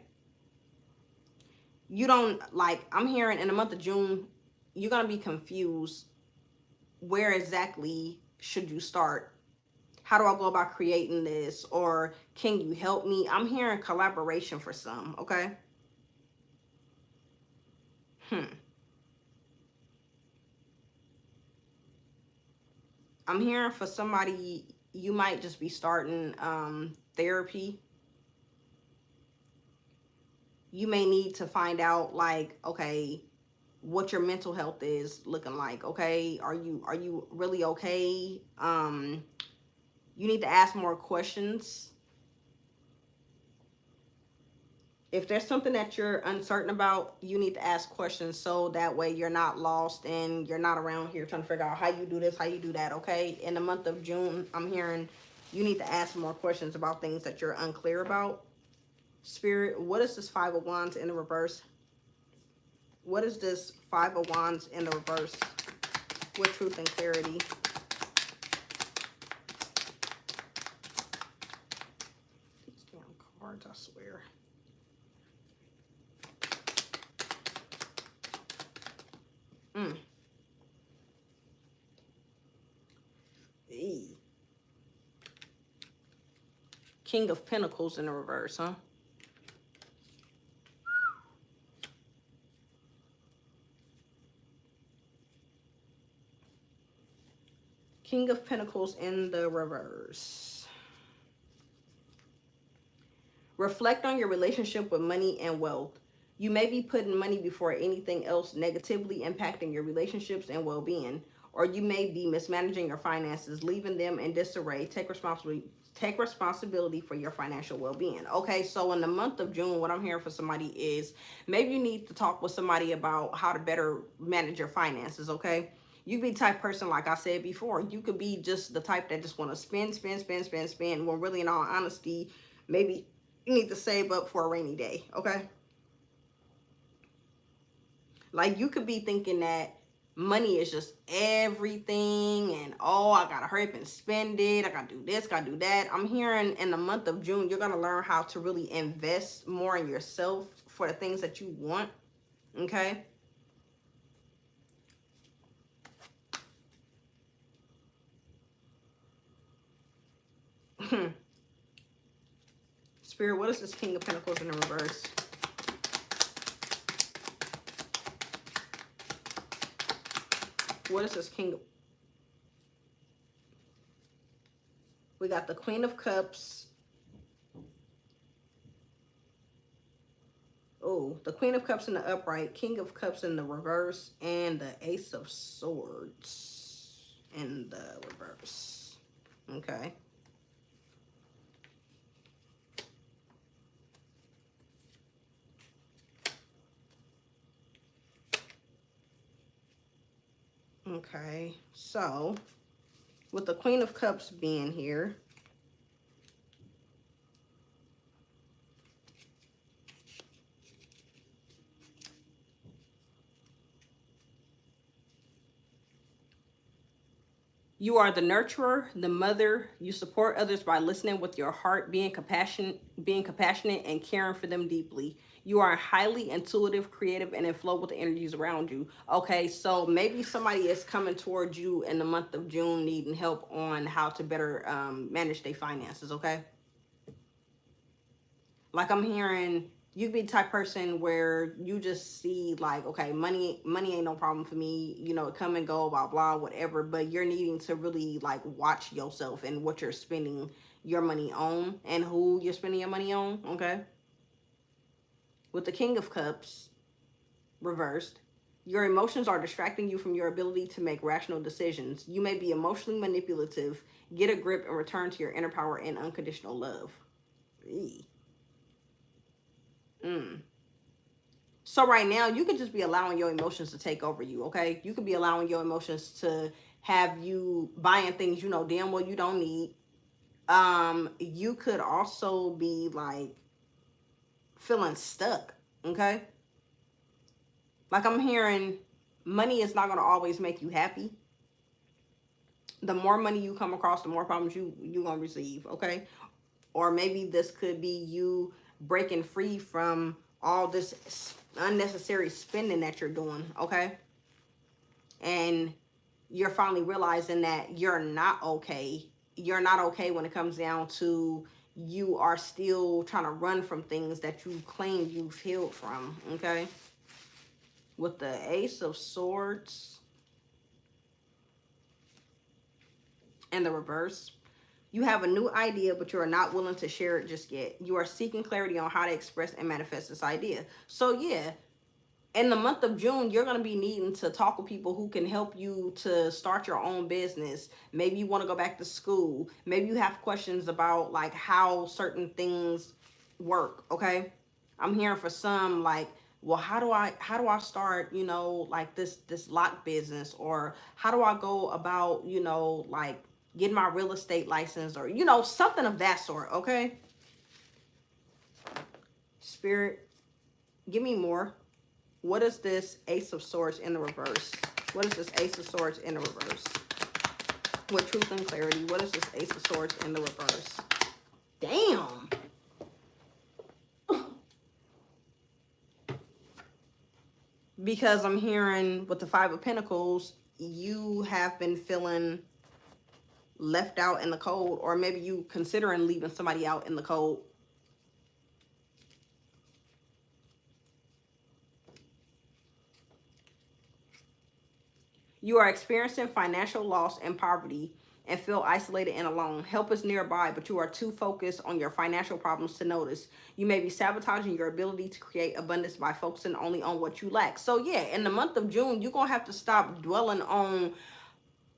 Speaker 1: You don't like, I'm hearing in the month of June, you're going to be confused. Where exactly should you start? How do I go about creating this? Or can you help me? I'm hearing collaboration for some. Okay. I'm hearing for somebody, you might just be starting therapy. You may need to find out like, okay, what your mental health is looking like. Okay, are you really okay? You need to ask more questions. If there's something that you're uncertain about, you need to ask questions so that way you're not lost and you're not around here trying to figure out how you do this, how you do that. Okay, in the month of June, I'm hearing you need to ask more questions about things that you're unclear about. Spirit, what is this 5 of Wands in the reverse? What is this 5 of Wands in the reverse? With truth and clarity. These damn cards, I swear. Eee. King of Pentacles in the reverse, huh? King of Pentacles in the reverse. Reflect on your relationship with money and wealth. You may be putting money before anything else, negatively impacting your relationships and well-being. Or you may be mismanaging your finances, leaving them in disarray. Take responsibility for your financial well-being. Okay, so in the month of June, what I'm hearing for somebody is maybe you need to talk with somebody about how to better manage your finances, okay? You be the type person, like I said before, you could be just the type that just want to spend, when really in all honesty, maybe you need to save up for a rainy day, okay? Like you could be thinking that money is just everything and oh, I gotta hurry up and spend it. I gotta do this, gotta do that. I'm hearing in the month of June, you're gonna learn how to really invest more in yourself for the things that you want, okay? Spirit, what is this King of Pentacles in the reverse? What is this King of... We got the Queen of Cups. Oh, the Queen of Cups in the upright, King of Cups in the reverse, and the Ace of Swords in the reverse. Okay. Okay, so with the Queen of Cups being here, You are the nurturer, the mother. You support others by listening with your heart, being compassionate and caring for them deeply. You are highly intuitive, creative, and in flow with the energies around you. Okay, so maybe somebody is coming towards you in the month of June needing help on how to better manage their finances, okay? Like I'm hearing you be the type person where you just see like, okay, money ain't no problem for me, you know, come and go, blah blah, whatever, but you're needing to really like watch yourself and what you're spending your money on and who you're spending your money on, okay? With the King of Cups reversed, your emotions are distracting you from your ability to make rational decisions. You may be emotionally manipulative. Get a grip and return to your inner power and unconditional love. Eee. Mm. So right now, you could just be allowing your emotions to take over you, okay? You could be allowing your emotions to have you buying things you know damn well you don't need. You could also be like feeling stuck, okay? Like I'm hearing money is not gonna always make you happy. The more money you come across, the more problems you gonna receive, okay? Or maybe this could be you breaking free from all this unnecessary spending that you're doing, okay? And you're finally realizing that you're not okay. You're not okay when it comes down to you are still trying to run from things that you claim you've healed from, okay? With the Ace of Swords and the reverse. You have a new idea, but you are not willing to share it just yet. You are seeking clarity on how to express and manifest this idea. So yeah, in the month of June, you're going to be needing to talk with people who can help you to start your own business. Maybe you want to go back to school. Maybe you have questions about like how certain things work, okay? I'm hearing for some like, well, how do I start, you know, like this lock business, or how do I go about, you know, like getting my real estate license, or you know, something of that sort, okay? Spirit, give me more. What is this Ace of Swords in the reverse? What is this Ace of Swords in the reverse? With truth and clarity, what is this Ace of Swords in the reverse? Damn. Because I'm hearing with the Five of Pentacles, you have been feeling left out in the cold, or maybe you considering leaving somebody out in the cold. You are experiencing financial loss and poverty and feel isolated and alone. Help is nearby, but you are too focused on your financial problems to notice. You may be sabotaging your ability to create abundance by focusing only on what you lack. So yeah, in the month of June, you're going to have to stop dwelling on,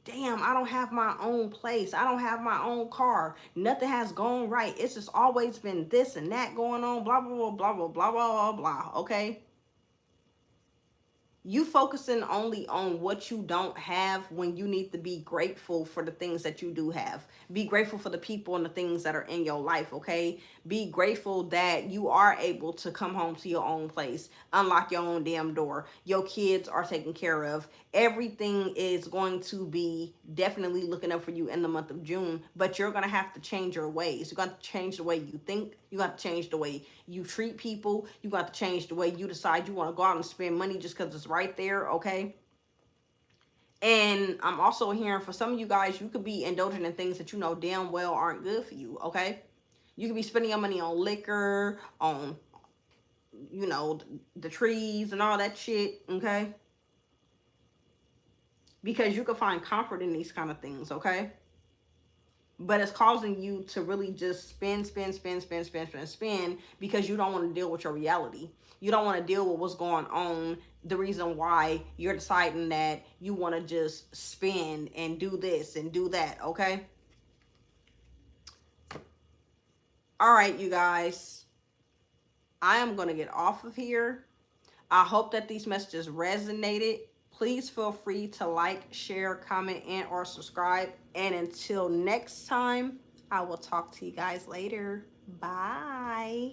Speaker 1: damn, I don't have my own place. I don't have my own car. Nothing has gone right. It's just always been this and that going on, blah, blah, blah, blah, blah, blah, blah, blah, okay? You focusing only on what you don't have when you need to be grateful for the things that you do have. Be grateful for the people and the things that are in your life, okay? Be grateful that you are able to come home to your own place, unlock your own damn door. Your kids are taken care of. Everything is going to be definitely looking up for you in the month of June, but you're going to have to change your ways. You're going to change the way you think. You got to change the way you treat people. You got to change the way you decide you want to go out and spend money just because it's right there, okay? And I'm also hearing for some of you guys, you could be indulging in things that you know damn well aren't good for you, okay? You could be spending your money on liquor, on, you know, the trees and all that shit, okay? Because you can find comfort in these kind of things, okay? But it's causing you to really just spend because you don't want to deal with your reality. You don't want to deal with what's going on. The reason why you're deciding that you want to just spend and do this and do that, okay? All right, you guys. I am going to get off of here. I hope that these messages resonated. Please feel free to like, share, comment, and or subscribe. And until next time, I will talk to you guys later. Bye.